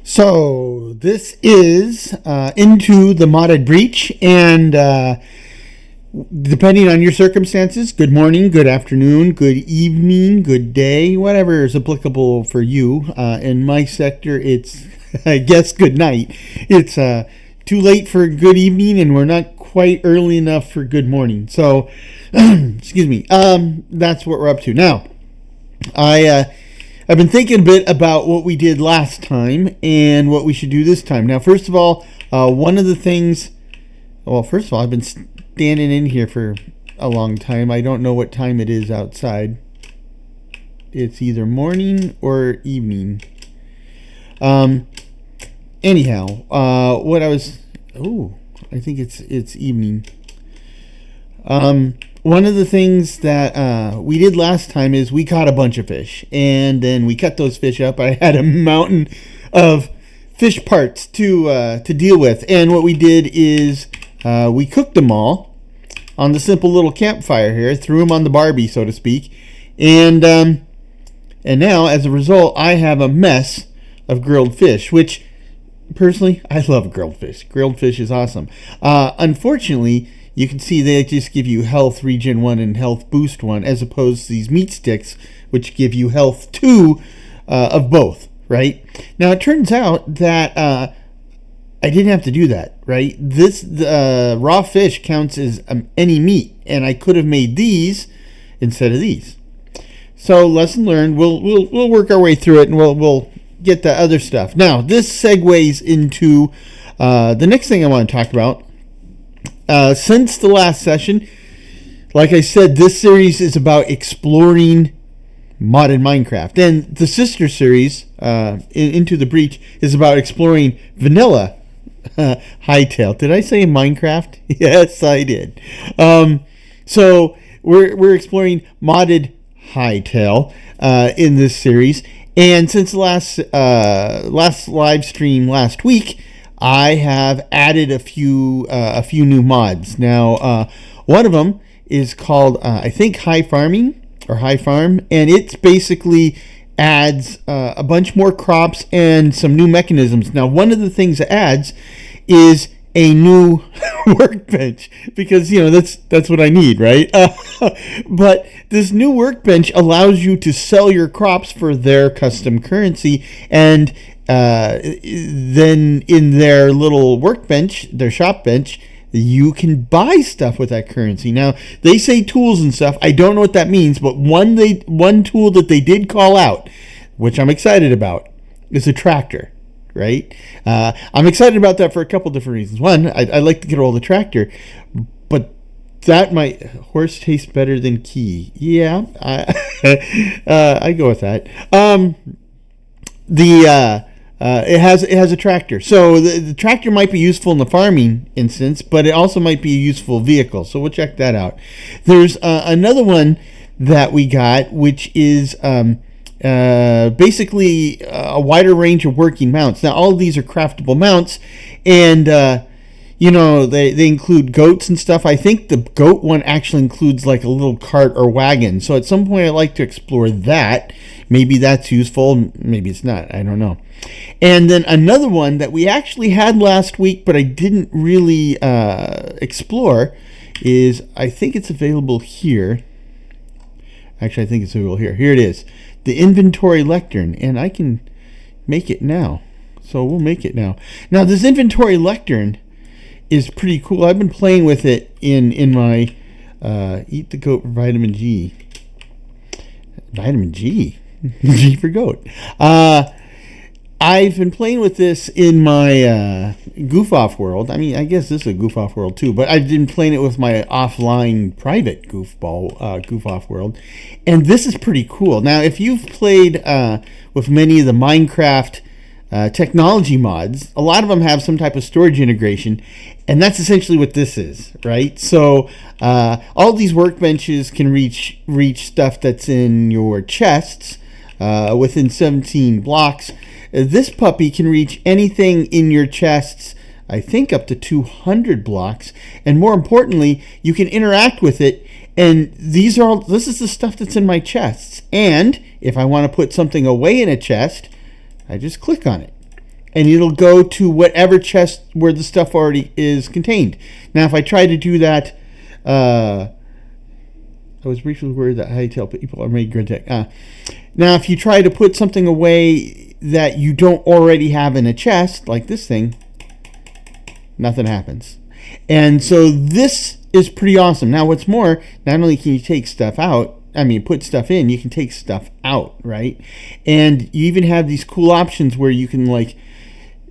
So this is Into the Modded Breach, and depending on your circumstances, good morning, good afternoon, good evening, good day, whatever is applicable for you. In my sector, it's, I guess, good night. It's too late for good evening, and we're not quite early enough for good morning. So, excuse me, that's what we're up to. Now, I've been thinking a bit about what we did last time and what we should do this time. Now, first of all, one of the things... Well, first of all, I've been standing in here for a long time. I don't know what time it is outside. It's either morning or evening. Anyhow, what I was... Oh, I think it's evening. One of the things that we did last time is we caught a bunch of fish, and then we cut those fish up. I had a mountain of fish parts to deal with, and what we did is we cooked them all on the simple little campfire here, threw them on the Barbie, so to speak, and now, as a result, I have a mess of grilled fish, which, personally, I love grilled fish. Grilled fish is awesome. Unfortunately, you can see they just give you Health Regen 1 and Health Boost 1, as opposed to these meat sticks, which give you Health 2 of both, right? Now, it turns out that I didn't have to do that, right? This raw fish counts as any meat, and I could have made these instead of these. So, lesson learned. We'll work our way through it, and we'll get the other stuff. Now, this segues into the next thing I want to talk about. Since the last session, like I said, this series is about exploring modded Minecraft. And the sister series, Into the Breach, is about exploring vanilla Hytale. Did I say Minecraft? Yes, I did. So we're exploring modded Hytale in this series. And since the last live stream last week, I have added a few new mods. Now, one of them is called, I think, High Farming, or High Farm, and it basically adds a bunch more crops and some new mechanisms. Now, one of the things it adds is a new workbench, because, you know, that's what I need, right? But this new workbench allows you to sell your crops for their custom currency, and then in their little workbench, their shop bench, you can buy stuff with that currency. Now, they say tools and stuff. I don't know what that means, but one tool that they did call out, which I'm excited about, is a tractor, right? I'm excited about that for a couple different reasons. One, I like to get a hold of the tractor, but that might... Horse tastes better than key. Yeah, I go with that. It has a tractor, so the tractor might be useful in the farming instance, but it also might be a useful vehicle. So we'll check that out. There's another one that we got, which is basically a wider range of working mounts. Now, all of these are craftable mounts, and you know, they include goats and stuff. I think the goat one actually includes like a little cart or wagon. So at some point, I'd like to explore that. Maybe that's useful. Maybe it's not. I don't know. And then another one that we actually had last week, but I didn't really explore, is, I think it's available here. Actually, I think it's available here. Here it is. The inventory lectern. And I can make it now. So we'll make it now. Now, this inventory lectern is pretty cool. I've been playing with it in my Eat the Goat Vitamin G. Vitamin G? G for goat. I've been playing with this in my goof off world. I mean, I guess this is a goof off world too, but I've been playing it with my offline private goof off world, and this is pretty cool. Now, if you've played with many of the Minecraft technology mods. A lot of them have some type of storage integration, and that's essentially what this is, right? So all these workbenches can reach stuff that's in your chests within 17 blocks. This puppy can reach anything in your chests, I think up to 200 blocks, and more importantly, you can interact with it. And this is the stuff that's in my chests. And if I want to put something away in a chest, I just click on it, and it'll go to whatever chest where the stuff already is contained. Now, if I try to do that, I was briefly worried that Hytale people are made good tech. Now, if you try to put something away that you don't already have in a chest, like this thing, nothing happens. And so this is pretty awesome. Now, what's more, not only can you take stuff out, put stuff in, you can take stuff out, right? And you even have these cool options where you can, like,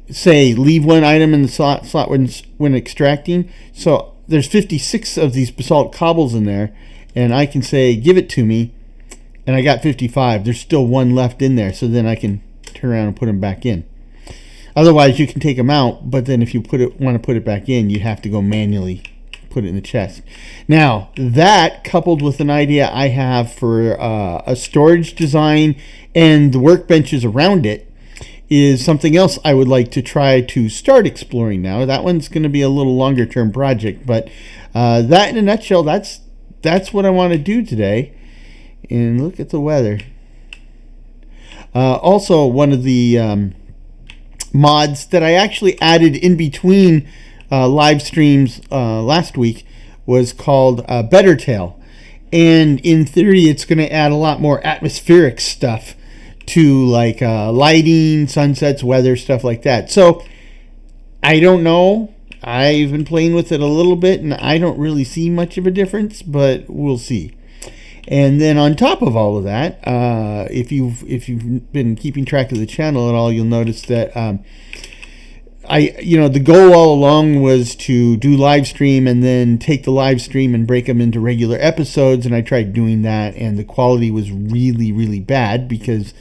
say, leave one item in the slot when extracting. So there's 56 of these basalt cobbles in there, and I can say, give it to me, and I got 55. There's still one left in there, so then I can turn around and put them back in. Otherwise, you can take them out, but then if you want to put it back in, you have to go manually put it in the chest. Now, that coupled with an idea I have for a storage design and the workbenches around it is something else I would like to try to start exploring now. That one's going to be a little longer term project, but that in a nutshell, that's what I want to do today. And look at the weather. Also, one of the mods that I actually added in between live streams last week was called Bettertale, and in theory it's going to add a lot more atmospheric stuff to, like, lighting, sunsets, weather, stuff like that. So I don't know, I've been playing with it a little bit and I don't really see much of a difference, but we'll see. And then on top of all of that, if you've been keeping track of the channel at all, you'll notice that the goal all along was to do live stream and then take the live stream and break them into regular episodes. And I tried doing that, and the quality was really, really bad because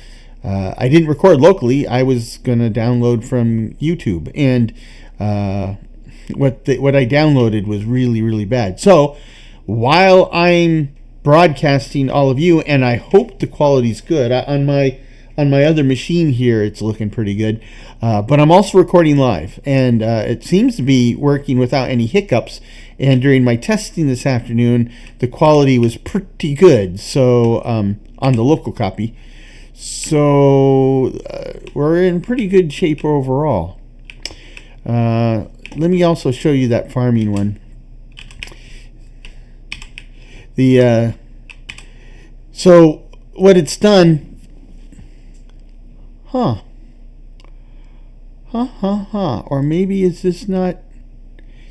I didn't record locally. I was going to download from YouTube, and what I downloaded was really, really bad. So while I'm broadcasting all of you, and I hope the quality's good on my other machine here, it's looking pretty good, but I'm also recording live, and it seems to be working without any hiccups. And during my testing this afternoon, the quality was pretty good, so on the local copy, so we're in pretty good shape overall. Let me also show you that farming one. So what it's done, or maybe is this not,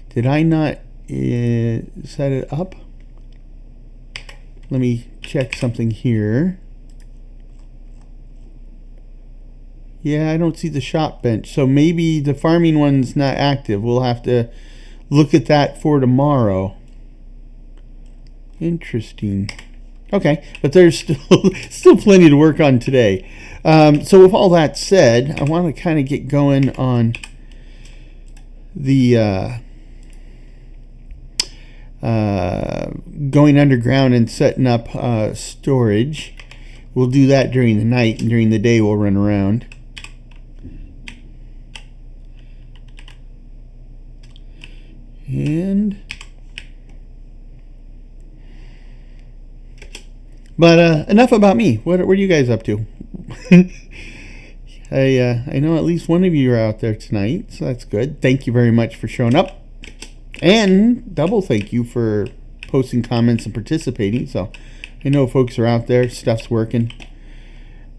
did I not set it up? Let me check something here. Yeah, I don't see the shop bench, so maybe the farming one's not active. We'll have to look at that for tomorrow. Interesting. Okay, but there's still plenty to work on today. So with all that said, I want to kind of get going on the going underground and setting up storage. We'll do that during the night, and during the day we'll run around. But enough about me. What are you guys up to? I know at least one of you are out there tonight, so that's good. Thank you very much for showing up, and double thank you for posting comments and participating. So I know folks are out there, stuff's working.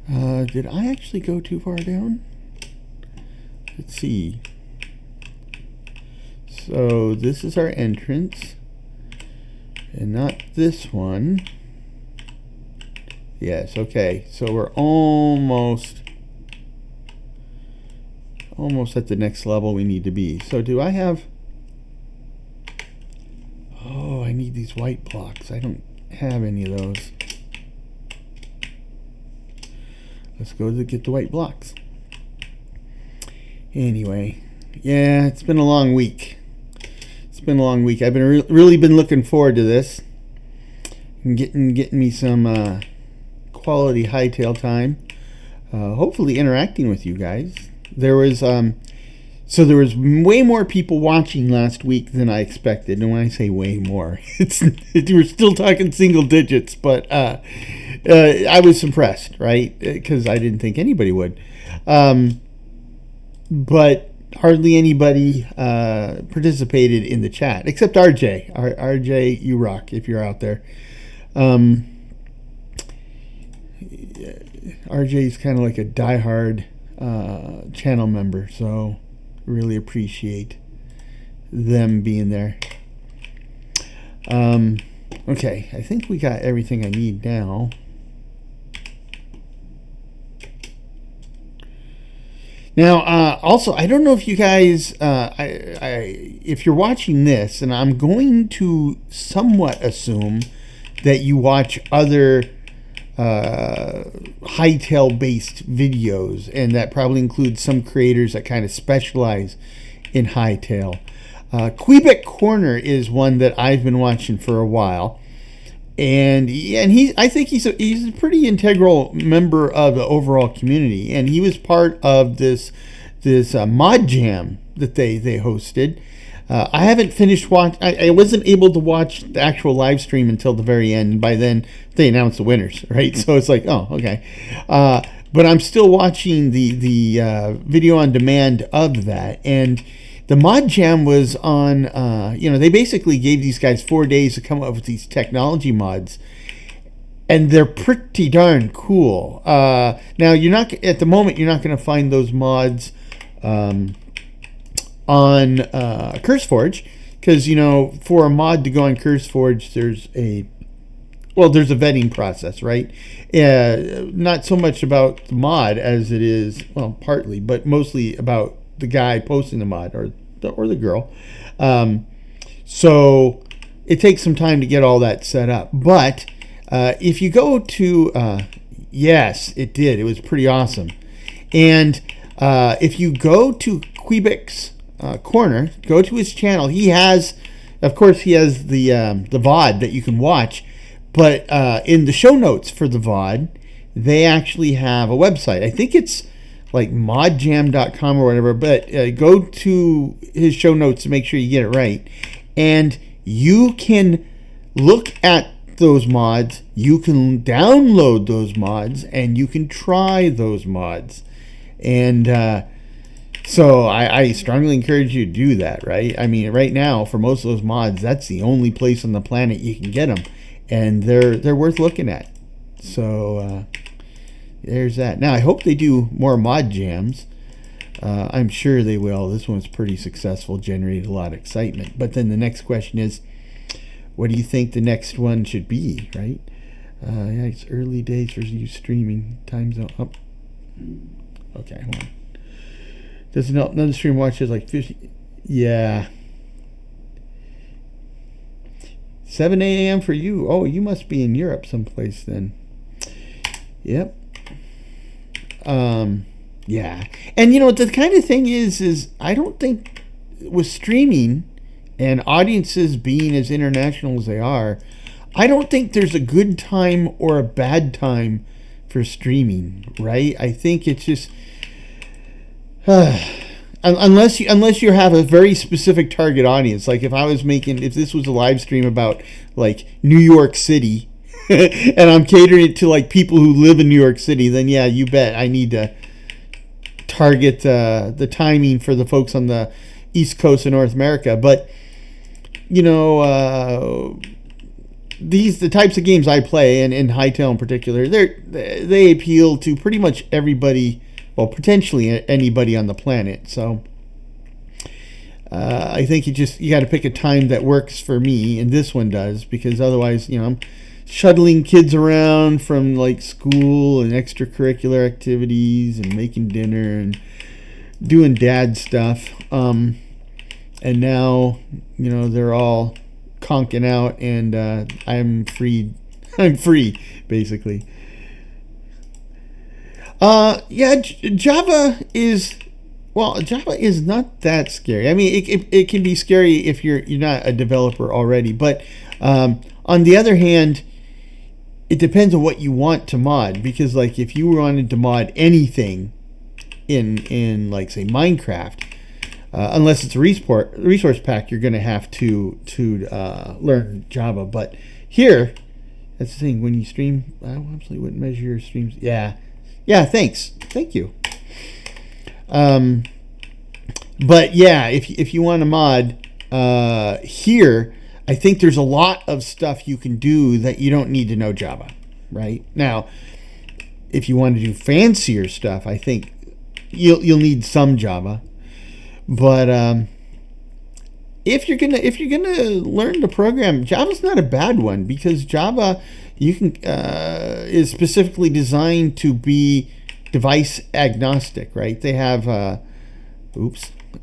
Did I actually go too far down? Let's see. So this is our entrance, and not this one. Yes, okay. So we're almost at the next level we need to be. So do I have... Oh, I need these white blocks. I don't have any of those. Let's go to get the white blocks. Anyway, yeah, it's been a long week. It's been a long week. I've been really been looking forward to this. And getting me some quality Hytale time. Hopefully interacting with you guys. There was way more people watching last week than I expected. And when I say way more, we're still talking single digits, but I was impressed, right? Because I didn't think anybody would. But hardly anybody participated in the chat, except RJ. RJ, you rock if you're out there. RJ's kind of like a diehard channel member, so really appreciate them being there. Okay, I think we got everything I need now. Now, also, I don't know if you guys, if you're watching this, and I'm going to somewhat assume that you watch other Hytale-based videos, and that probably includes some creators that kind of specialize in Hytale. Quebec Corner is one that I've been watching for a while, and I think he's a pretty integral member of the overall community, and he was part of this mod jam that they hosted. I haven't finished watch. I wasn't able to watch the actual live stream until the very end, and by then they announced the winners, right? So it's like, oh, okay. But I'm still watching the video on demand of that, and the mod jam was on. They basically gave these guys 4 days to come up with these technology mods, and they're pretty darn cool. Now you're not at the moment. You're not going to find those mods on CurseForge, because for a mod to go on CurseForge, there's a vetting process, right? Not so much about the mod as it is, well, partly, but mostly about the guy posting the mod or the girl. So it takes some time to get all that set up. But if you go to, yes, it did. It was pretty awesome. And if you go to Quebec's Corner, go to his channel. He has the VOD that you can watch. But in the show notes for the VOD, they actually have a website. I think it's like modjam.com or whatever, but go to his show notes to make sure you get it right. And you can look at those mods, you can download those mods, and you can try those mods. And so I strongly encourage you to do that, right? I mean, right now, for most of those mods, that's the only place on the planet you can get them. And they're worth looking at. So there's that. Now, I hope they do more mod jams. I'm sure they will. This one's pretty successful, generated a lot of excitement. But then the next question is, what do you think the next one should be, right? Yeah, it's early days for you streaming. Time's up. Oh. Okay, hold on. Does another stream watches like 50? Yeah. 7 a.m. for you. Oh, you must be in Europe someplace then. Yep. Yeah. And the kind of thing is I don't think with streaming and audiences being as international as they are, I don't think there's a good time or a bad time for streaming, right? I think it's just unless you have a very specific target audience. Like if this was a live stream about like New York City and I'm catering it to like people who live in New York City, then yeah, you bet I need to target the timing for the folks on the East Coast of North America. But the types of games I play, and in Hytale in particular, they appeal to pretty much everybody, well, potentially anybody on the planet. So I think you got to pick a time that works for me, and this one does, because otherwise, I'm shuttling kids around from like school and extracurricular activities and making dinner and doing dad stuff. And now, they're all conking out, and I'm free. I'm free, basically. Yeah, Java is Well, Java is not that scary. I mean, it can be scary if you're not a developer already. But on the other hand, it depends on what you want to mod. Because like if you wanted to mod anything in like say Minecraft, unless it's a resource pack, you're going to have to learn Java. But here, that's the thing. When you stream, I absolutely wouldn't measure your streams. Yeah. Thanks. Thank you. But yeah, if you want to mod here, I think there's a lot of stuff you can do that you don't need to know Java, right? Now, if you want to do fancier stuff, I think you'll need some Java. But if you're gonna learn to program, Java's not a bad one, because Java is specifically designed to be device agnostic, right? They have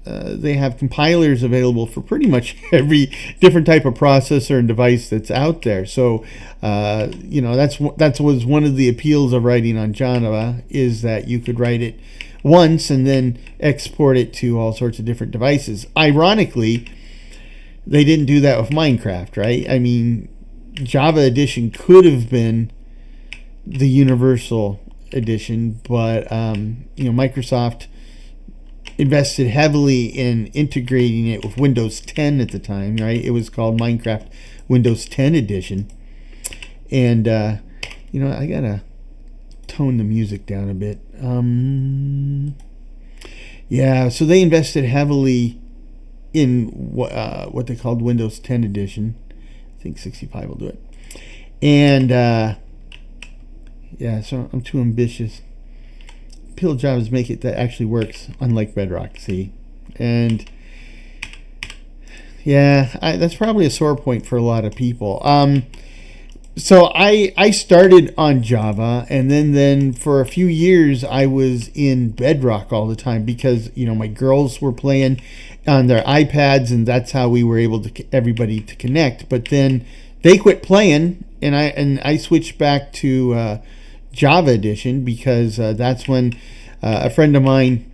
they have compilers available for pretty much every different type of processor and device that's out there. So that was one of the appeals of writing on Java, is that you could write it once and then export it to all sorts of different devices. Ironically, they didn't do that with Minecraft, right? I mean, Java Edition could have been the universal edition, but Microsoft invested heavily in integrating it with Windows 10 at the time, right? It was called Minecraft Windows 10 Edition. And I gotta tone the music down a bit. So they invested heavily in what they called Windows 10 Edition. I think 65 will do it. And so I'm too ambitious. Appeal Javas make it that actually works, unlike Bedrock, see? And that's probably a sore point for a lot of people. So I started on Java, and then for a few years I was in Bedrock all the time, because my girls were playing on their iPads, and that's how we were able to everybody to connect. But then they quit playing, and I switched back to Java Edition, because that's when a friend of mine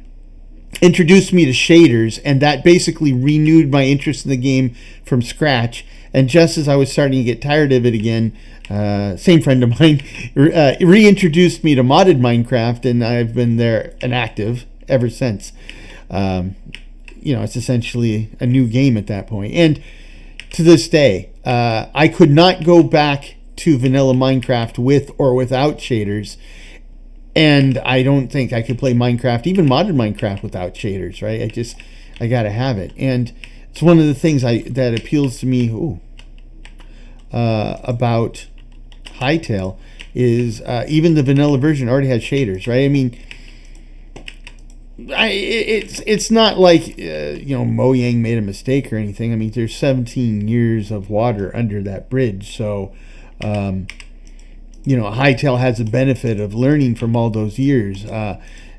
introduced me to shaders, and that basically renewed my interest in the game from scratch. And just as I was starting to get tired of it again, same friend of mine reintroduced me to modded Minecraft, and I've been there and active ever since. It's essentially a new game at that point. And to this day, I could not go back to vanilla Minecraft with or without shaders. And I don't think I could play Minecraft, even modded Minecraft, without shaders, right? I gotta have it. And it's one of the things that appeals to me about Hytale is even the vanilla version already has shaders, right? I mean, it's not like Mojang made a mistake or anything. I mean, there's 17 years of water under that bridge, so Hytale has the benefit of learning from all those years.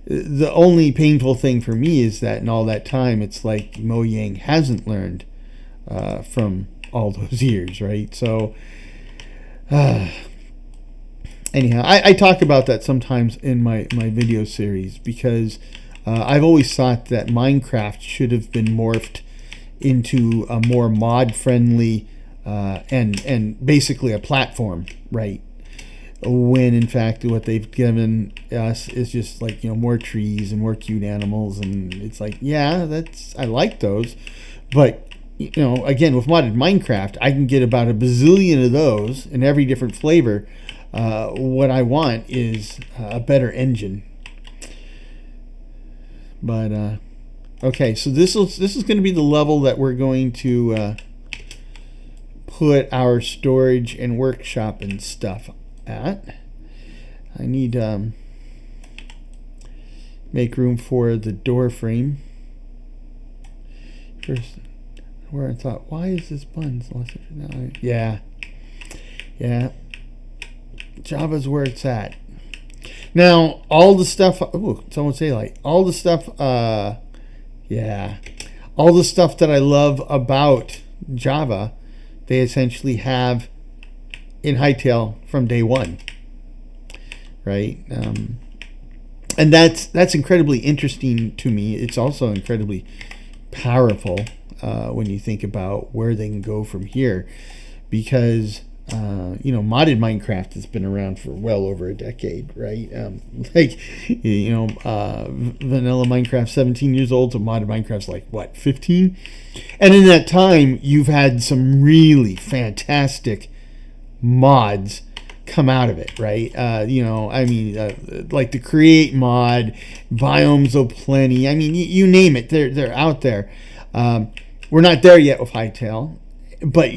The only painful thing for me is that in all that time, it's like Mojang hasn't learned from all those years, right? So anyhow, I talk about that sometimes in my video series, because I've always thought that Minecraft should have been morphed into a more mod-friendly and basically a platform, right? When in fact what they've given us is just like more trees and more cute animals, and it's like I like those, but again, with modded Minecraft I can get about a bazillion of those in every different flavor. What I want is a better engine. But okay, so this is going to be the level that we're going to put our storage and workshop and stuff at. I need make room for the door frame first, where I thought, why is this button so yeah Java's where it's at now. All the stuff, someone say like all the stuff all the stuff that I love about Java, they essentially have in Hytale from day one, right? And that's incredibly interesting to me. It's also incredibly powerful when you think about where they can go from here, because modded Minecraft has been around for well over a decade, right? Vanilla Minecraft 17 years old, so modded Minecraft's like what, 15? And in that time, you've had some really fantastic mods come out of it, right? Like the Create mod, Biomes O'Plenty. I mean, you name it, they're out there. We're not there yet with Hytale, but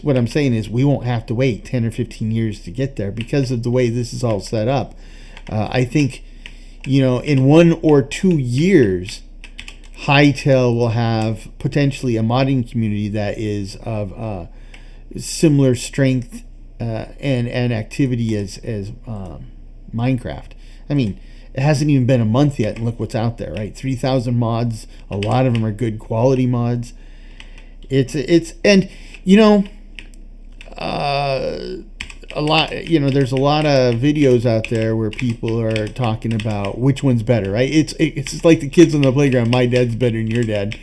what I'm saying is we won't have to wait 10 or 15 years to get there because of the way this is all set up. I think, in 1 or 2 years, Hytale will have potentially a modding community that is of similar strength and activity as Minecraft. I mean, it hasn't even been a month yet, and look what's out there, right? 3,000 mods. A lot of them are good quality mods. There's a lot of videos out there where people are talking about which one's better, right? It's like the kids on the playground. My dad's better than your dad.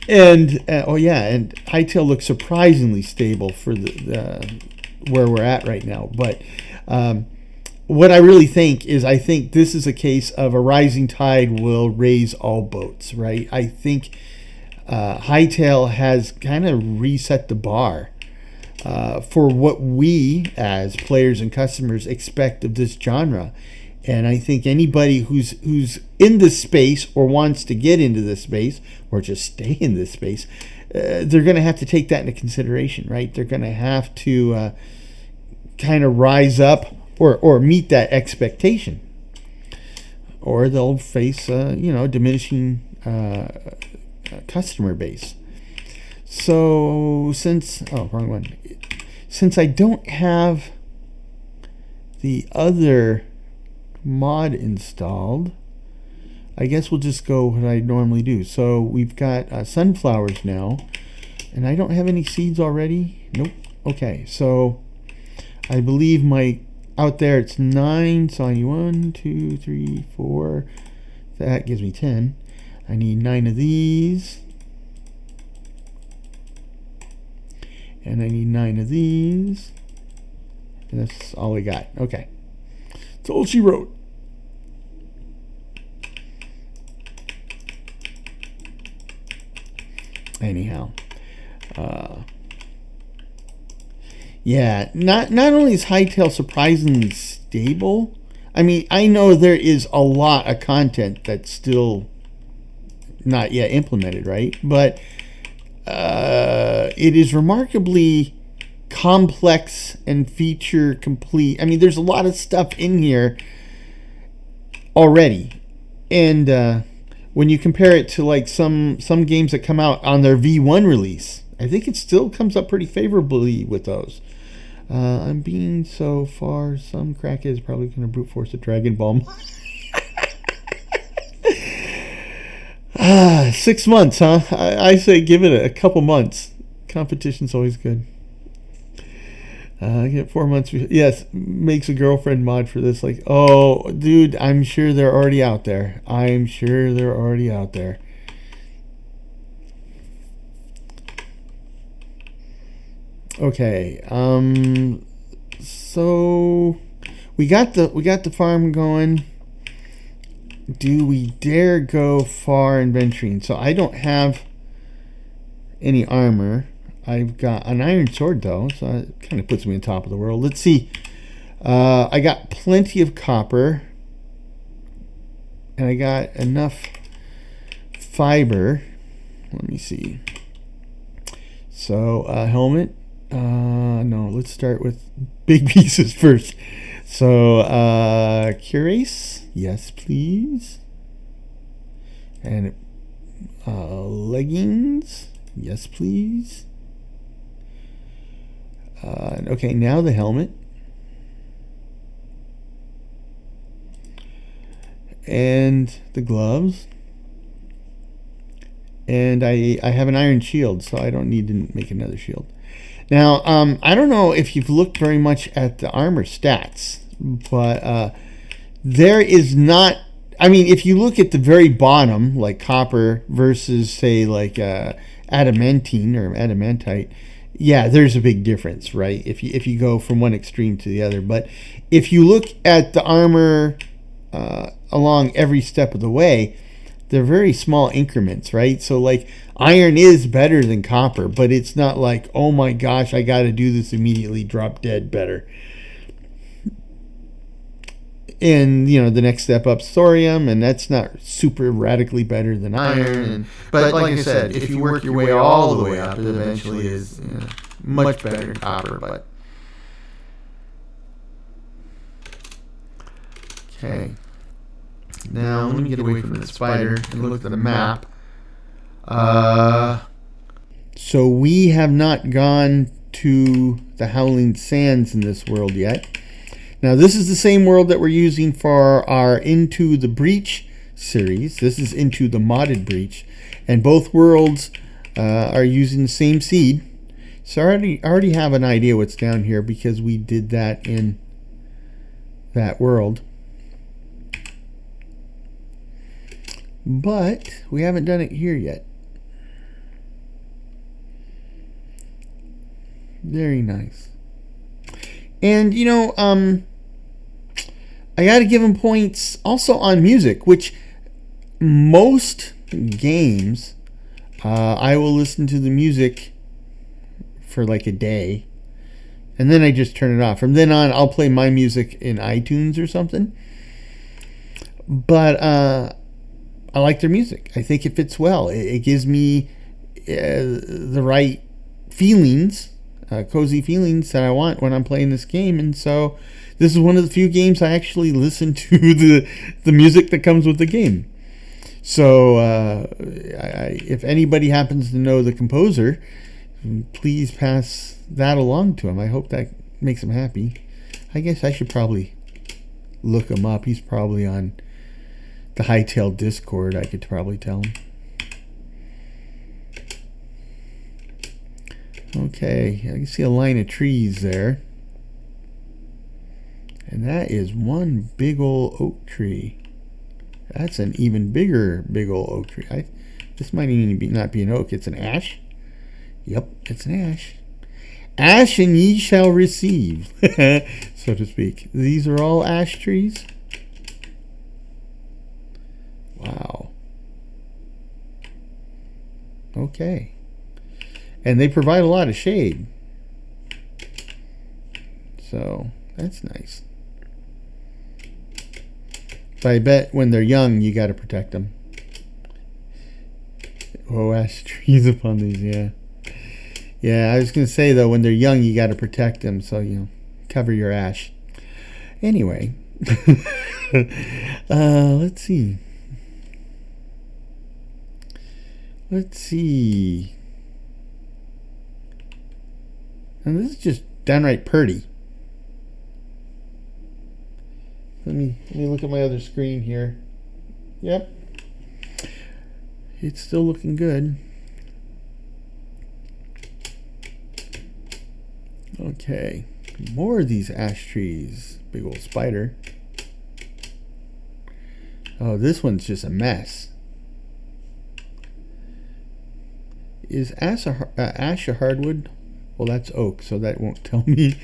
And and Hytale looks surprisingly stable for the where we're at right now. But what I really think is, I think this is a case of a rising tide will raise all boats, right? I think Hytale has kind of reset the bar for what we as players and customers expect of this genre. And I think anybody who's in this space or wants to get into this space or just stay in this space, they're going to have to take that into consideration, right? They're going to have to kind of rise up or meet that expectation, or they'll face diminishing customer base. So since I don't have the other mod installed, I guess we'll just go what I normally do. So we've got sunflowers now, and I don't have any seeds already. Nope. Okay, so I believe out there it's 9, so I need 1, 2, 3, 4. That gives me 10. I need 9 of these, and I need 9 of these, and that's all we got. Okay. That's all she wrote. Anyhow, not only is Hytale surprisingly stable, I mean, I know there is a lot of content that's still not yet implemented, right? But it is remarkably complex and feature complete. I mean, there's a lot of stuff in here already, and when you compare it to like some games that come out on their V1 release, I think it still comes up pretty favorably with those. I'm being so far, some crackhead is probably going to brute force a Dragon Ball. 6 months, huh? I say give it a couple months. Competition's always good. I get 4 months. Yes, makes a girlfriend mod for this. Like, oh, dude, I'm sure they're already out there. Okay. So we got the farm going. Do we dare go far in venturing? So I don't have any armor. I've got an iron sword though, so it kind of puts me on top of the world. Let's see. I got plenty of copper, and I got enough fiber. Let me see. So helmet. No, let's start with big pieces first. So cuirass, yes please. And leggings, yes please. Okay, now the helmet. And the gloves. And I have an iron shield, so I don't need to make another shield. Now, I don't know if you've looked very much at the armor stats, but there is not. I mean, if you look at the very bottom, like copper versus say like adamantine or adamantite, yeah, there's a big difference, right? If you go from one extreme to the other, but if you look at the armor along every step of the way, they're very small increments, right? So like iron is better than copper, but it's not like, oh my gosh, I got to do this immediately, drop dead better. And the next step up, thorium, and that's not super radically better than iron. But like I said, if you work your way all the way up, it eventually is much better than copper. But okay, now let me get away from the spider and look at the map. So we have not gone to the Howling Sands in this world yet. Now, this is the same world that we're using for our Into the Breach series. This is Into the Modded Breach. And both worlds are using the same seed. So I already have an idea what's down here because we did that in that world. But we haven't done it here yet. Very nice. And, I got to give them points also on music, which most games, I will listen to the music for like a day, and then I just turn it off. From then on, I'll play my music in iTunes or something. But I like their music. I think it fits well. It gives me the right feelings, cozy feelings that I want when I'm playing this game, and so this is one of the few games I actually listen to the music that comes with the game. So if anybody happens to know the composer, please pass that along to him. I hope that makes him happy. I guess I should probably look him up. He's probably on the Hytale Discord. I could probably tell him. Okay, I can see a line of trees there. And that is one big old oak tree. That's an even bigger big old oak tree. This might even not be an oak. It's an ash. Yep, it's an ash. Ash and ye shall receive, so to speak. These are all ash trees. Wow. Okay. And they provide a lot of shade. So that's nice. But I bet when they're young, you got to protect them. Oh, ash trees upon these, yeah. Yeah, I was going to say, though, when they're young, you got to protect them. So, cover your ash. Anyway. Let's see. Let's see. And this is just downright pretty. Let me look at my other screen here. Yep. It's still looking good. Okay. More of these ash trees. Big old spider. Oh, this one's just a mess. Is ash a hardwood? Well, that's oak, so that won't tell me.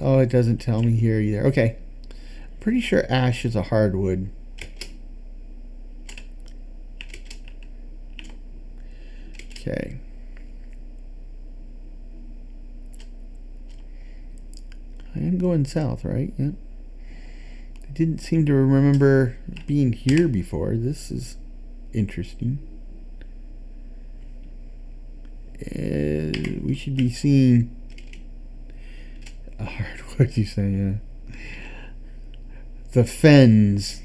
Oh, it doesn't tell me here either. Okay. Pretty sure ash is a hardwood. Okay. I am going south, right? Yep. I didn't seem to remember being here before. This is interesting. We should be seeing a hardwood, you say, yeah. The fens.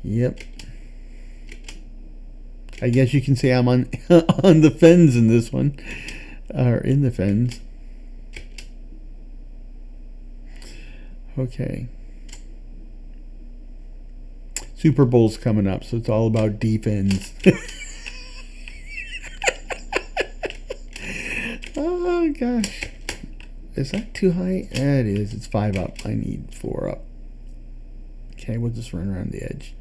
Yep. I guess you can say I'm on on the fens in this one. Or in the fens. Okay. Super Bowl's coming up, so it's all about defense. Oh, gosh. Is that too high? Yeah, it is. It's 5 up. I need 4 up. Okay, we'll just run around the edge.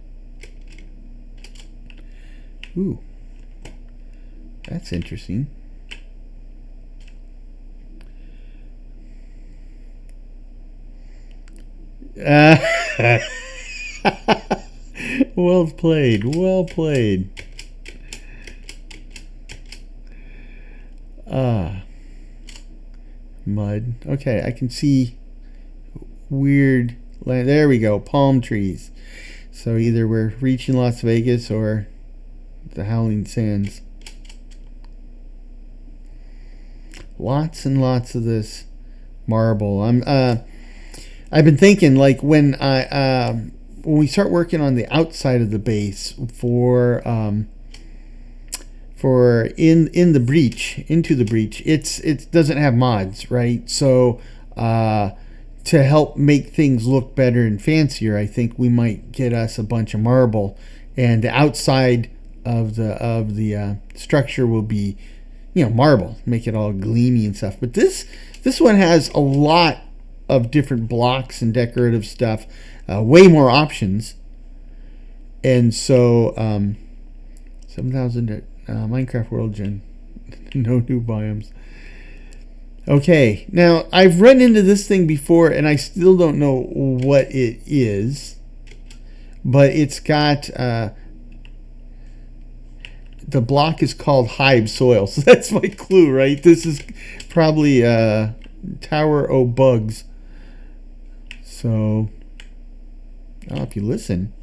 Ooh. That's interesting. Well played. Well played. Mud. Okay, I can see weird land. There we go. Palm trees. So either we're reaching Las Vegas or the Howling Sands. Lots and lots of this marble. I've been thinking, like, when we start working on the outside of the base for in the breach, into the breach, it doesn't have mods, right? So to help make things look better and fancier, I think we might get us a bunch of marble, and the outside of the structure will be, marble, make it all gleamy and stuff. But this one has a lot of different blocks and decorative stuff, way more options, and so 7,000 Minecraft World Gen, no new biomes. Okay, now I've run into this thing before, and I still don't know what it is, but it's got the block is called Hive Soil, so that's my clue, right? This is probably Tower O Bugs. So, if you listen,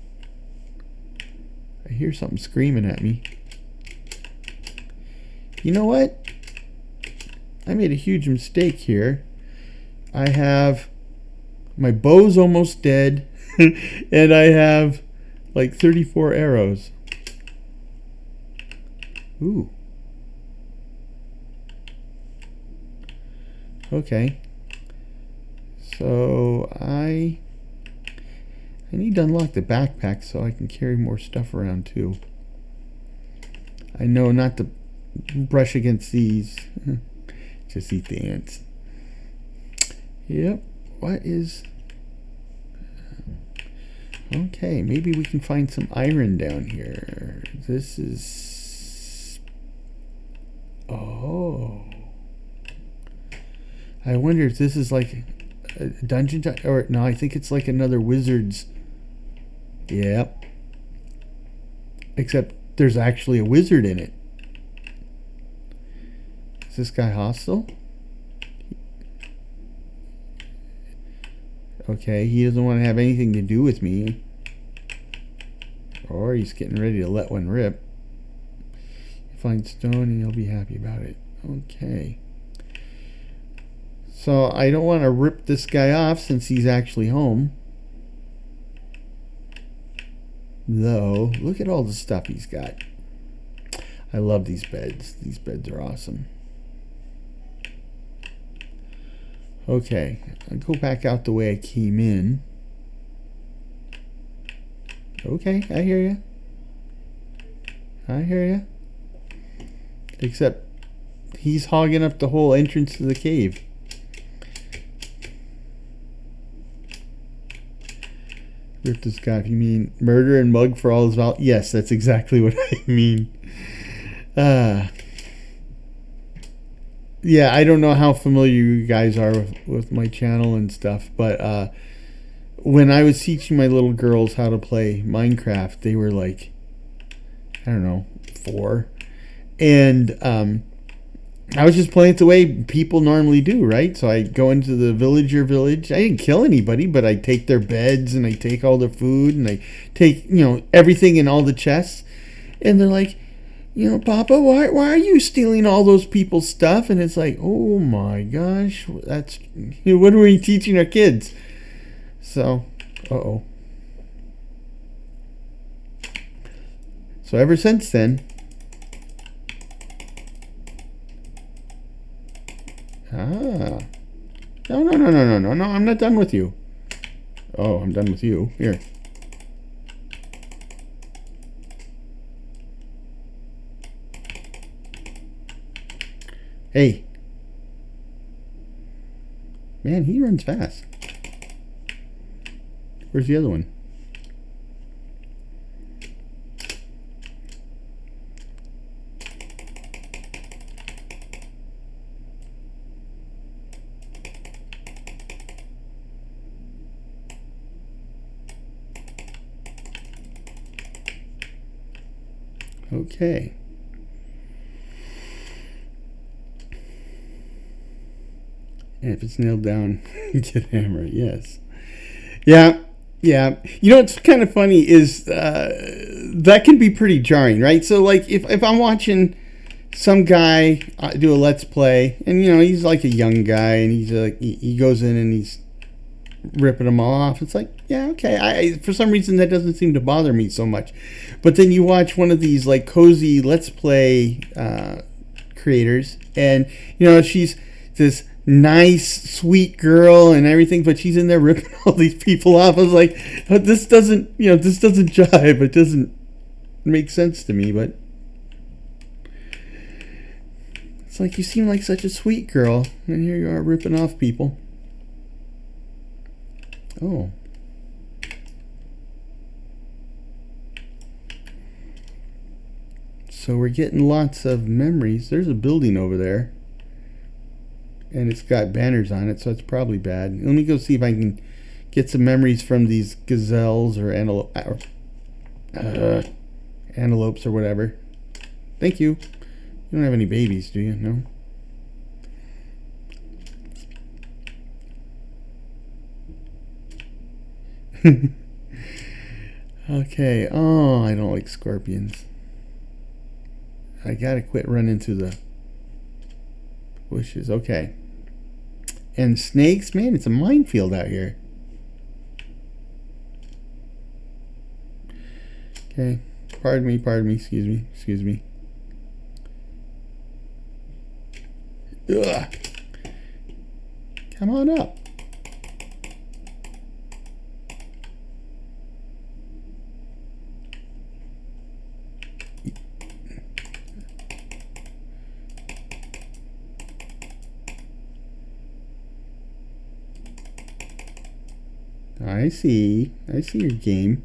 I hear something screaming at me. You know what? I made a huge mistake here. I have my bow's almost dead, and I have like 34 arrows. Ooh. Okay. So I need to unlock the backpack so I can carry more stuff around too. I know not to brush against these. Just eat the ants. Yep. What is... Okay, maybe we can find some iron down here. This is... Oh. I wonder if this is like a dungeon... Or, no, I think it's like another wizard's... Yep. Except there's actually a wizard in it. Is this guy hostile? Okay, he doesn't want to have anything to do with me. Or he's getting ready to let one rip. You find stone and you'll be happy about it. Okay. So I don't want to rip this guy off since he's actually home. Though, look at all the stuff he's got. I love these beds. These beds are awesome. Okay, I'll go back out the way I came in. Okay, I hear you. I hear you. Except he's hogging up the whole entrance to the cave. Rip this guy. If you mean murder and mug for all his val... Yes, that's exactly what I mean. Yeah, I don't know how familiar you guys are with my channel and stuff, but when I was teaching my little girls how to play Minecraft, they were like, I don't know, 4. And I was just playing it the way people normally do, right? So I go into the villager village. I didn't kill anybody, but I take their beds and I take all their food and I take, everything in all the chests. And they're like, Papa, why are you stealing all those people's stuff? And it's like, oh my gosh, that's what are we teaching our kids? So, So ever since then, no, I'm not done with you. Oh, I'm done with you. Here. Hey, Man, he runs fast. Where's the other one? Okay. And if it's nailed down, get hammer. Yes. Yeah. Yeah. You know what's kind of funny is that can be pretty jarring, right? So, like, if I'm watching some guy do a Let's Play, and, you know, he's like a young guy, and he's like, he goes in and he's ripping them all off. It's like, yeah, okay. For some reason, that doesn't seem to bother me so much. But then you watch one of these, like, cozy Let's Play creators, and, you know, she's this nice, sweet girl and everything, but she's in there ripping all these people off. I was like, oh, this doesn't jive. It doesn't make sense to me, but it's like, you seem like such a sweet girl, and here you are ripping off people. Oh. So we're getting lots of memories. There's a building over there, and it's got banners on it, so it's probably bad. Let me go see if I can get some memories from these gazelles or antelopes or whatever. Thank you. You don't have any babies, do you? No? Okay. Oh, I don't like scorpions. I gotta quit running through the bushes. Okay. And snakes, man, it's a minefield out here. Okay. Pardon me, excuse me. Ugh. Come on up. I see your game.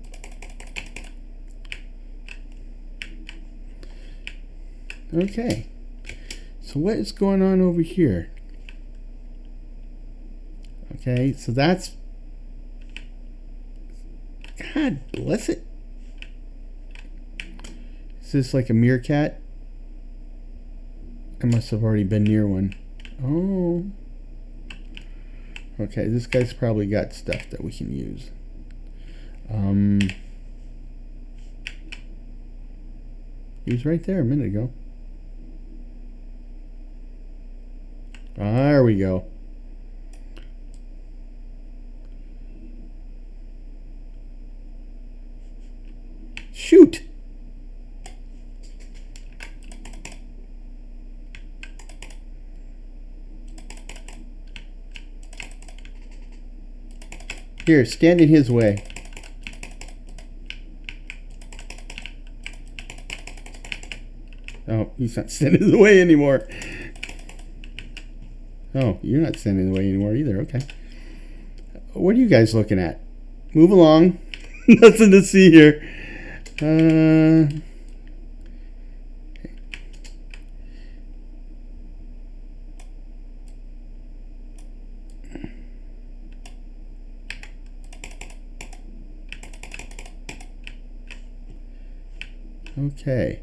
Okay. So what is going on over here? Okay, so that's... God bless it. Is this like a meerkat? I must have already been near one. Oh. Okay, this guy's probably got stuff that we can use. He was right there a minute ago. There we go. Shoot! Here, stand in his way. Oh, he's not standing in the way anymore. Oh, you're not standing in the way anymore either. Okay. What are you guys looking at? Move along. Nothing to see here. Okay.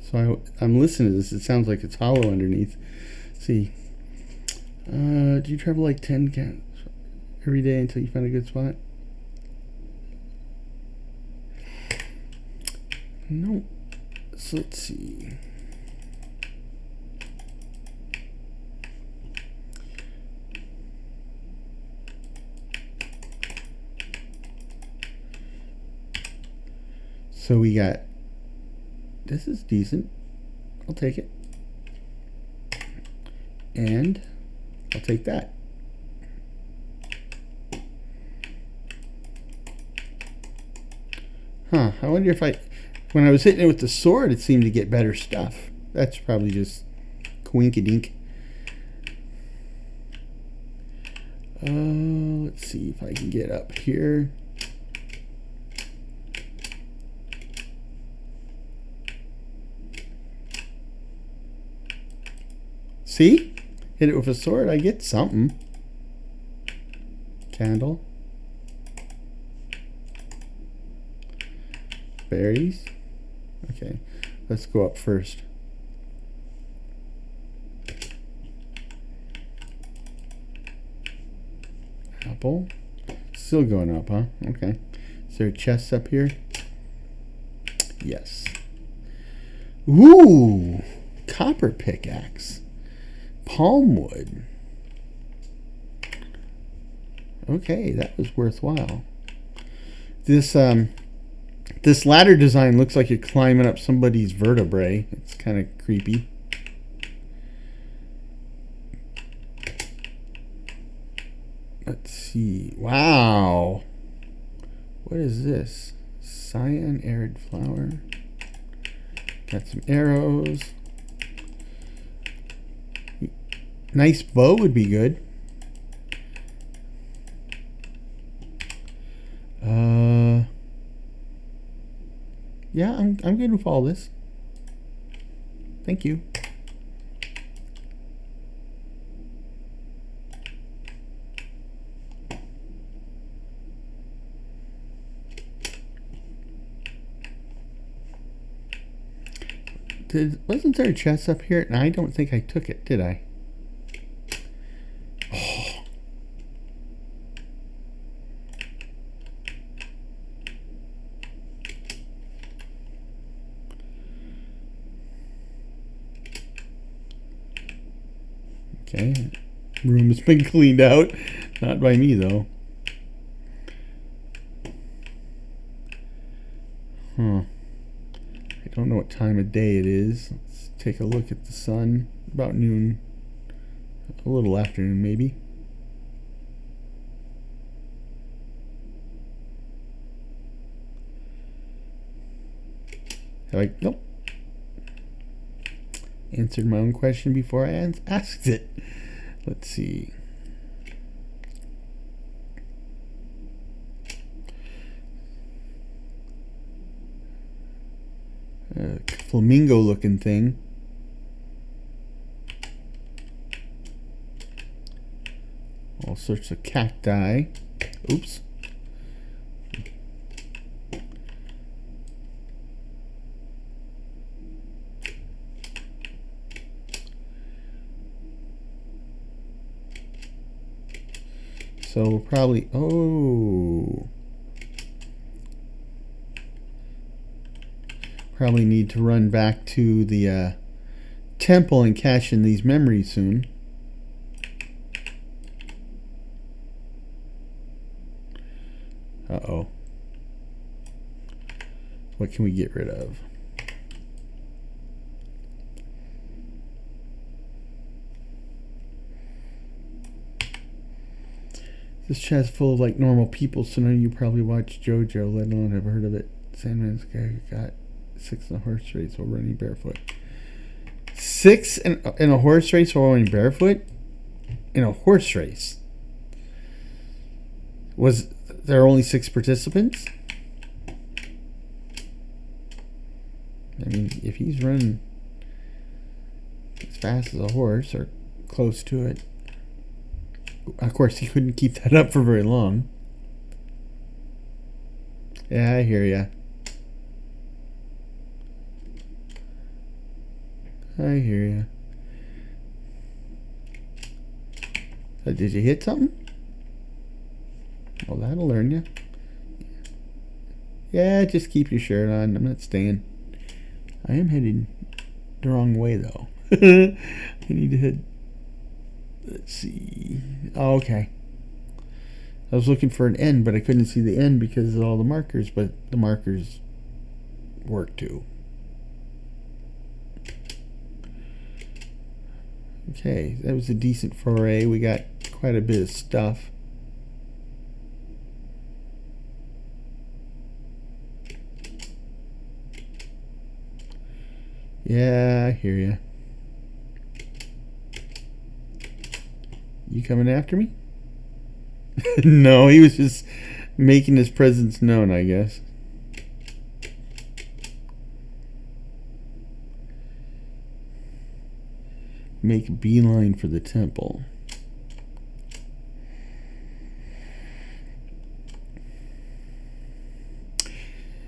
So I'm listening to this. It sounds like it's hollow underneath. Let's see. Do you travel like 10 cats every day until you find a good spot? No. So let's see. So we got, this is decent. I'll take it. And I'll take that. Huh, I wonder if when I was hitting it with the sword, it seemed to get better stuff. That's probably just coinkydink. Let's see if I can get up here. See? Hit it with a sword, I get something. Candle. Berries. Okay, let's go up first. Apple. Still going up, huh? Okay. Is there a chest up here? Yes. Ooh! Copper pickaxe. Palm wood. Okay, that was worthwhile. This ladder design looks like you're climbing up somebody's vertebrae. It's kind of creepy. Let's see. Wow. What is this? Cyan arid flower. Got some arrows. Nice bow would be good. Yeah, I'm good with all this. Thank you. Wasn't there a chest up here? And I don't think I took it, did I? Oh. Okay, room has been cleaned out. Not by me, though. Huh. I don't know what time of day it is. Let's take a look at the sun. About noon. A little afternoon, maybe. Nope. Answered my own question before I asked it. Let's see. A flamingo looking thing. All sorts of cacti. Oops. So we'll probably, probably need to run back to the temple and cash in these memories soon. Uh-oh. What can we get rid of? This chat's full of like normal people, so none of you probably watch JoJo, let alone have heard of it. Sandman's guy got 6 in a horse race while running barefoot. 6 in a horse race while running barefoot? In a horse race? Was there only 6 participants? I mean, if he's running as fast as a horse or close to it, of course he couldn't keep that up for very long. Yeah, I hear ya. I hear ya. Did you hit something? Well, that'll learn you. Yeah, just keep your shirt on. I'm not staying. I am heading the wrong way, though. I need to head... Let's see. Oh, okay. I was looking for an end, but I couldn't see the end because of all the markers, but the markers work too. Okay, that was a decent foray. We got quite a bit of stuff. Yeah, I hear you. You coming after me? No, he was just making his presence known, I guess. Make a beeline for the temple.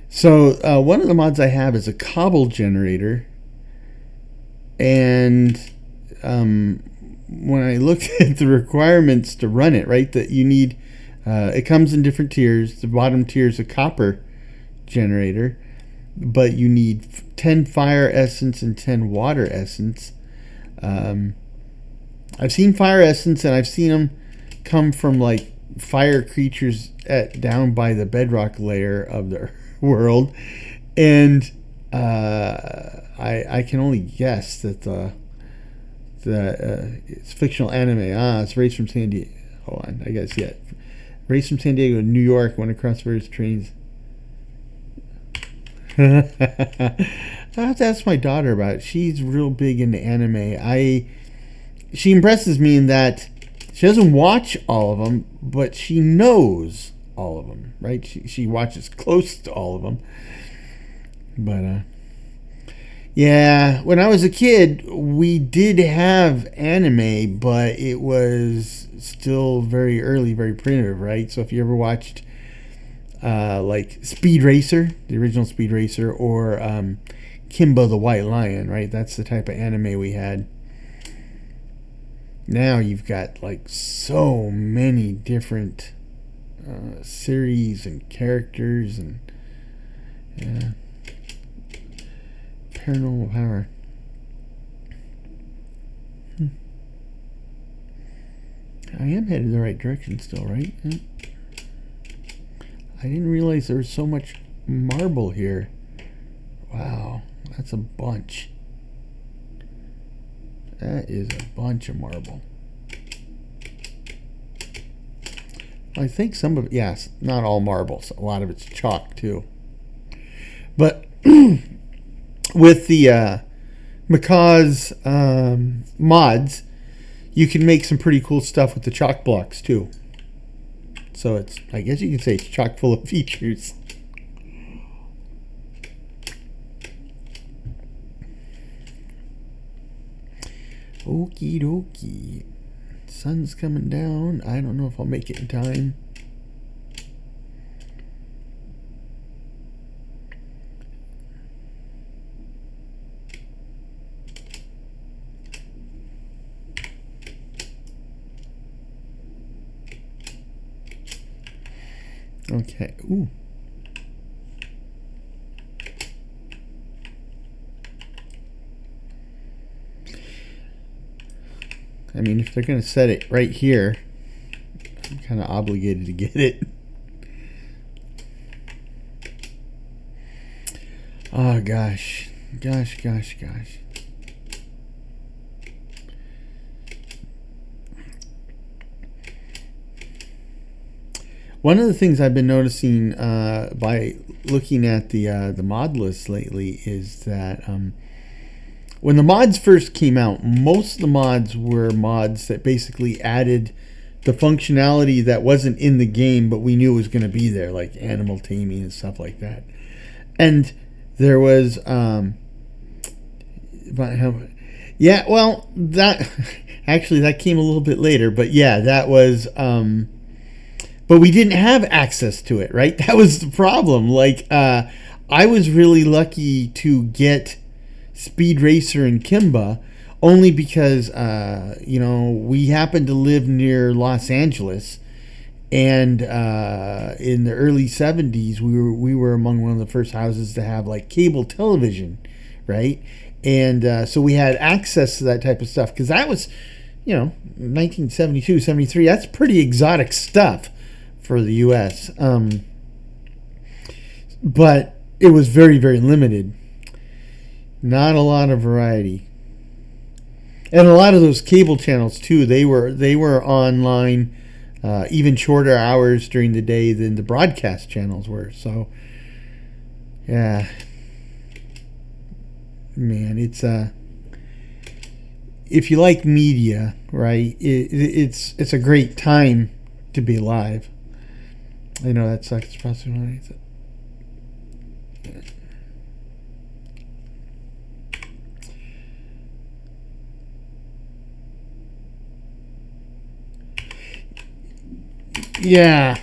So one of the mods I have is a cobble generator, and when I looked at the requirements to run it, right, that you need, it comes in different tiers. The bottom tier is a copper generator, but you need 10 fire essence and 10 water essence. I've seen fire essence, and I've seen them come from like fire creatures down by the bedrock layer of the world, and I can only guess that it's fictional anime. It's Race from San Diego. Hold on, I guess Race from San Diego to New York, went across various trains. I have to ask my daughter about it. She's real big into anime. She impresses me in that she doesn't watch all of them, but she knows all of them, right? She watches close to all of them. But yeah, when I was a kid, we did have anime, but it was still very early, very primitive, right? So if you ever watched like Speed Racer, the original Speed Racer, or Kimba the White Lion, right? That's the type of anime we had. Now you've got like so many different series and characters, and yeah, paranormal power. I am headed the right direction still, right? I didn't realize there was so much marble here. Wow, that's a bunch. That is a bunch of marble. I think some of it, yes, not all marbles. A lot of it's chalk too. But with the Macaw's mods, you can make some pretty cool stuff with the chalk blocks too. So it's, I guess you could say it's chock full of features. Okie dokie. Sun's coming down. I don't know if I'll make it in time. Okay. Ooh. I mean, if they're going to set it right here, I'm kind of obligated to get it. Oh, gosh. Gosh. One of the things I've been noticing by looking at the mod list lately is that when the mods first came out, most of the mods were mods that basically added the functionality that wasn't in the game, but we knew was going to be there, like animal taming and stuff like that. And there was, yeah, well, that actually that came a little bit later, but yeah, that was, but we didn't have access to it, right? That was the problem. Like, I was really lucky to get Speed Racer and Kimba only because we happened to live near Los Angeles, and in the early 70s we were among one of the first houses to have like cable television, right? And so we had access to that type of stuff, because that was 1972, 73. That's pretty exotic stuff for the US, but it was very, very limited. Not a lot of variety. And a lot of those cable channels too, they were online even shorter hours during the day than the broadcast channels were. So yeah, man, it's if you like media, right? It's a great time to be alive. I know that sucks. Yeah,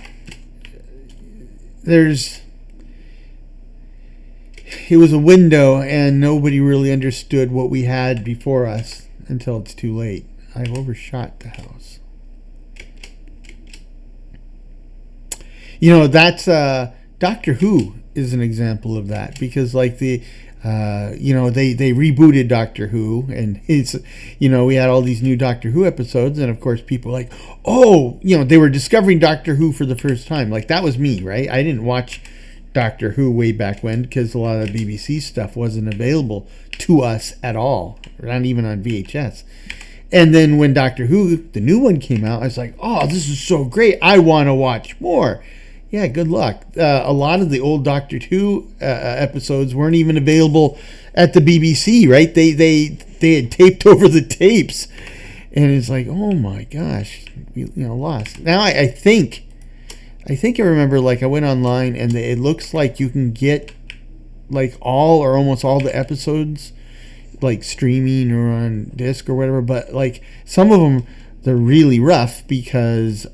it was a window, and nobody really understood what we had before us until it's too late. I've overshot the house. You know, that's Doctor Who is an example of that, because like they rebooted Doctor Who, and we had all these new Doctor Who episodes, and of course people were like, oh, they were discovering Doctor Who for the first time. Like, that was me, right? I didn't watch Doctor Who way back when, because a lot of the BBC stuff wasn't available to us at all, not even on VHS. And then when Doctor Who, the new one, came out, I was like, oh, this is so great. I want to watch more. Yeah, good luck. A lot of the old Doctor Who episodes weren't even available at the BBC, right? They had taped over the tapes. And it's like, oh my gosh, lost. Now I think I remember, like, I went online, and it looks like you can get like all or almost all the episodes like streaming or on disc or whatever, but like some of them, they're really rough because it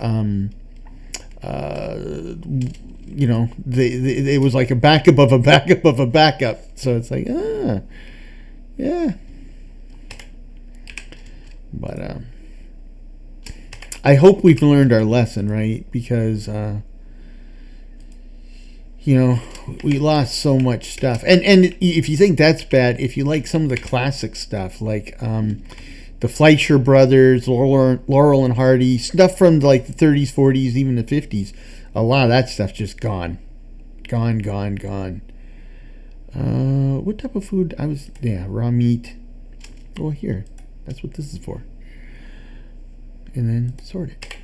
was like a backup of a backup of a backup. So it's like, yeah. But I hope we've learned our lesson, right? Because we lost so much stuff. And if you think that's bad, if you like some of the classic stuff, like the Fleischer Brothers, Laurel and Hardy, stuff from like the 30s, 40s, even the 50s, a lot of that stuff just gone. Gone. What type of food? Raw meat. Oh, here. That's what this is for. And then sort it.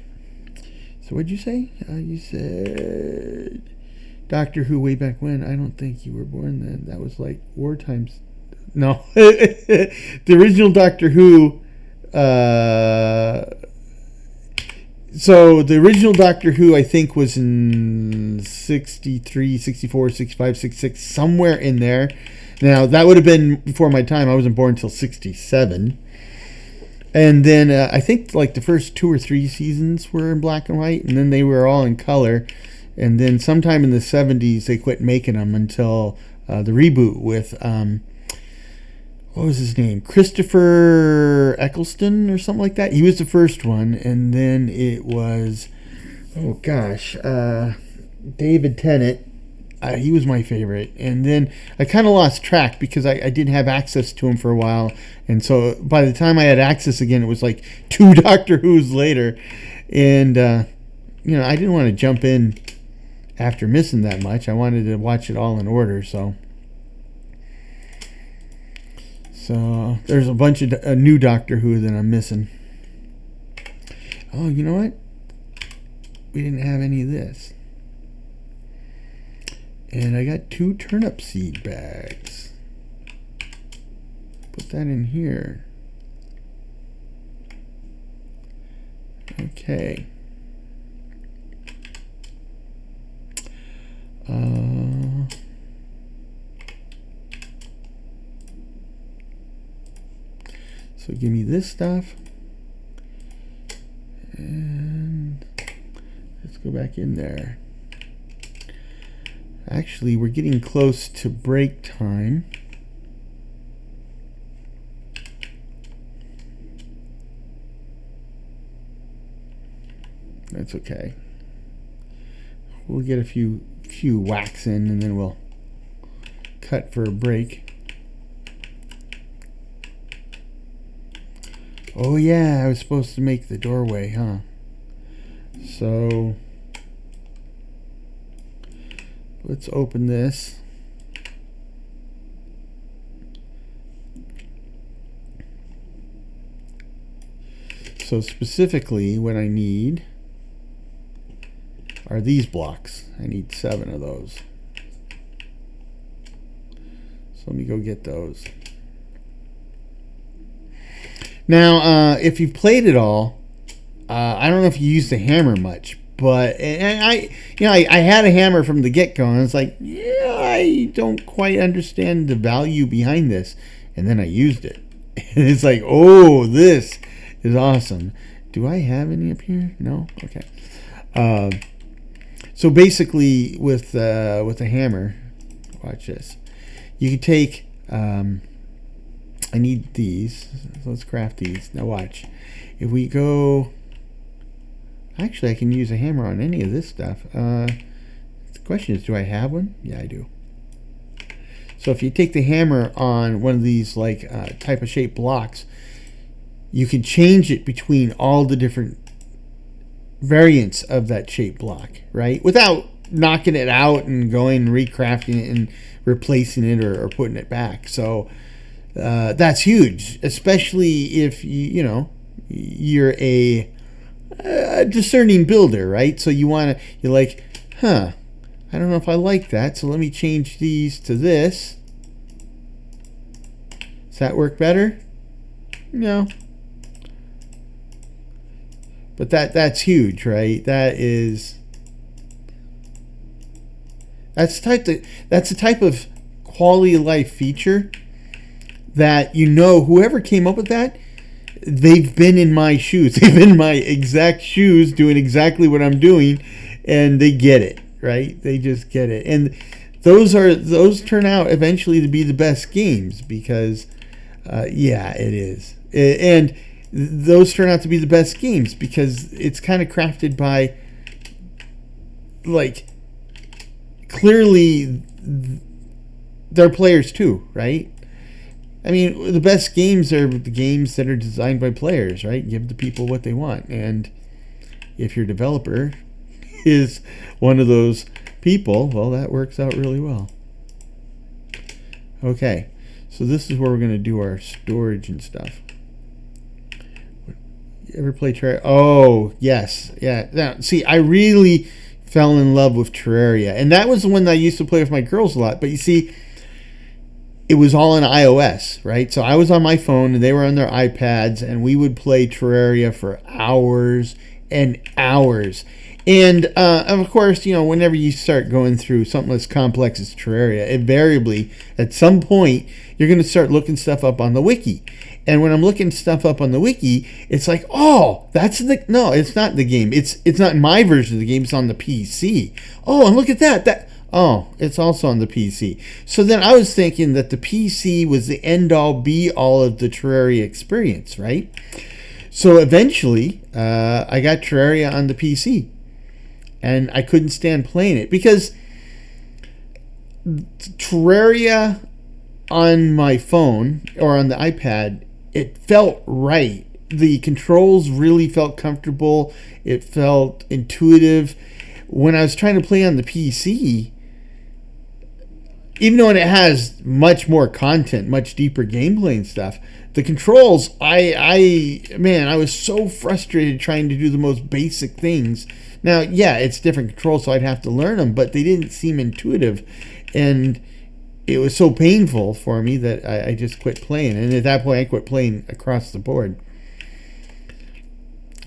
So what'd you say? You said Doctor Who way back when. I don't think you were born then. That was like war times. No. The original Doctor Who. So the original Doctor Who, I think, was in 63, 64, 65, 66, somewhere in there. Now, that would have been before my time. I wasn't born until 67. And then I think like the first 2 or 3 seasons were in black and white, and then they were all in color. And then sometime in the 70s, they quit making them until the reboot with, what was his name? Christopher Eccleston or something like that. He was the first one. And then it was, David Tennant. He was my favorite. And then I kind of lost track because I didn't have access to him for a while. And so by the time I had access again, it was like 2 Doctor Who's later. And, I didn't want to jump in after missing that much. I wanted to watch it all in order. So there's a bunch of new Doctor Who that I'm missing. Oh, you know what? We didn't have any of this. And I got 2 turnip seed bags. Put that in here. Okay. So give me this stuff. And let's go back in there. Actually, we're getting close to break time. That's okay. We'll get a few whacks in, and then we'll cut for a break. Oh yeah, I was supposed to make the doorway, huh? So let's open this. So specifically what I need are these blocks. I need 7 of those. So let me go get those. Now, if you've played it all, I don't know if you use the hammer much, but and I had a hammer from the get-go, and it's like, yeah, I don't quite understand the value behind this, and then I used it, and it's like, oh, this is awesome. Do I have any up here? No? Okay. So basically, with a hammer, watch this. You can take. I need these. So let's craft these. Now watch. If we go. Actually, I can use a hammer on any of this stuff. The question is, do I have one? Yeah, I do. So if you take the hammer on one of these like type of shaped blocks, you can change it between all the different variants of that shaped block, right? Without knocking it out and going and recrafting it and replacing it or putting it back. So that's huge, especially if you're a discerning builder, right? So you're like, I don't know if I like that, so let me change these to this. Does that work better? No. But that's huge, right? That's the type of quality of life feature that whoever came up with that, they've been in my shoes. They've been in my exact shoes doing exactly what I'm doing, and they get it, right? They just get it. And those turn out eventually to be the best games because it is. And those turn out to be the best games because it's kind of crafted by, like, clearly they're players too, right? I mean, the best games are the games that are designed by players, right? Give the people what they want. And if your developer is one of those people, well, that works out really well. Okay, so this is where we're going to do our storage and stuff. You ever play Terraria? Oh, yes. Yeah. Now, see, I really fell in love with Terraria. And that was the one that I used to play with my girls a lot. But you see, it was all on iOS, right? So I was on my phone and they were on their iPads, and we would play Terraria for hours and hours. And of course, whenever you start going through something as complex as Terraria, invariably, at some point, you're going to start looking stuff up on the wiki. And when I'm looking stuff up on the wiki, it's like, oh, no, it's not the game. It's not in my version of the game. It's on the PC. Oh, and look at that. Oh, it's also on the PC. So then I was thinking that the PC was the end-all, be-all of the Terraria experience, right? So eventually, I got Terraria on the PC. And I couldn't stand playing it because Terraria on my phone or on the iPad, it felt right. The controls really felt comfortable. It felt intuitive. When I was trying to play on the PC, even though it has much more content, much deeper gameplay and stuff, the controls, I was so frustrated trying to do the most basic things. Now, yeah, it's different controls, so I'd have to learn them, but they didn't seem intuitive. And it was so painful for me that I just quit playing. And at that point, I quit playing across the board.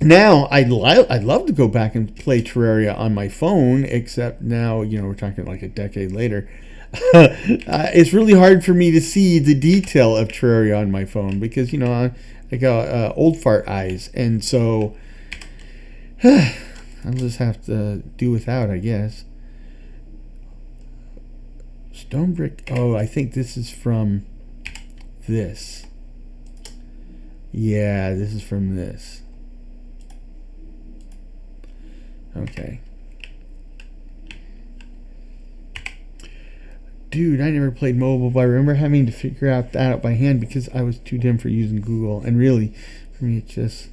Now, I'd love to go back and play Terraria on my phone, except now, we're talking like a decade later. It's really hard for me to see the detail of Terraria on my phone because, I got old fart eyes. And so I'll just have to do without, I guess. Stone brick. Oh, I think this is from this. Yeah, this is from this. Okay. Dude, I never played mobile, but I remember having to figure that out by hand because I was too dumb for using Google. And really, for me, it just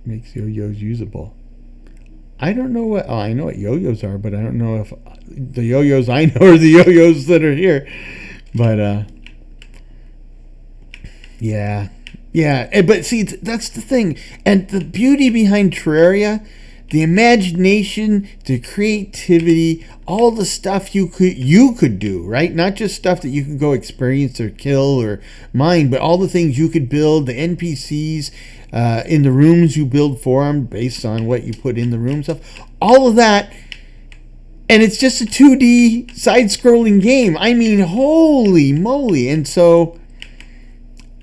makes yo-yos usable. I don't know what... Oh, I know what yo-yos are, but I don't know if the yo-yos I know are the yo-yos that are here. But, yeah. Yeah, but see, that's the thing. And the beauty behind Terraria, the imagination, the creativity, all the stuff you could do, right? Not just stuff that you could go experience or kill or mine, but all the things you could build, the NPCs in the rooms you build for them based on what you put in the room stuff, all of that. And it's just a 2D side-scrolling game. I mean, holy moly! And so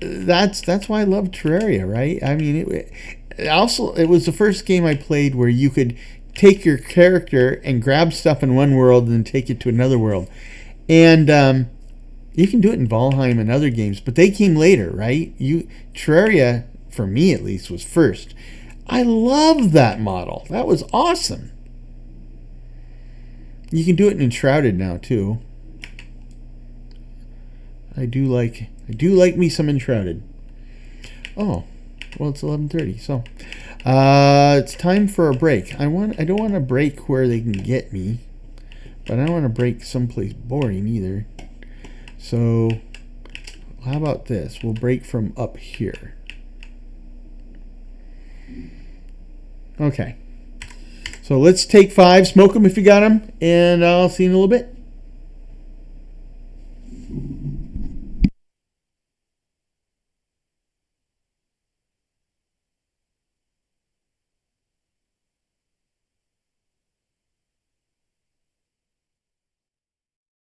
that's why I love Terraria, right? I mean, it was the first game I played where you could take your character and grab stuff in one world and then take it to another world. And you can do it in Valheim and other games, but they came later, right? Terraria, for me at least, was first. I love that model. That was awesome. You can do it in Enshrouded now too. I do like me some Enshrouded. Oh, well, it's 11:30, so it's time for a break. I don't want to break where they can get me, but I don't want to break someplace boring either. So how about this? We'll break from up here. Okay. So let's take 5, smoke them if you got them, and I'll see you in a little bit.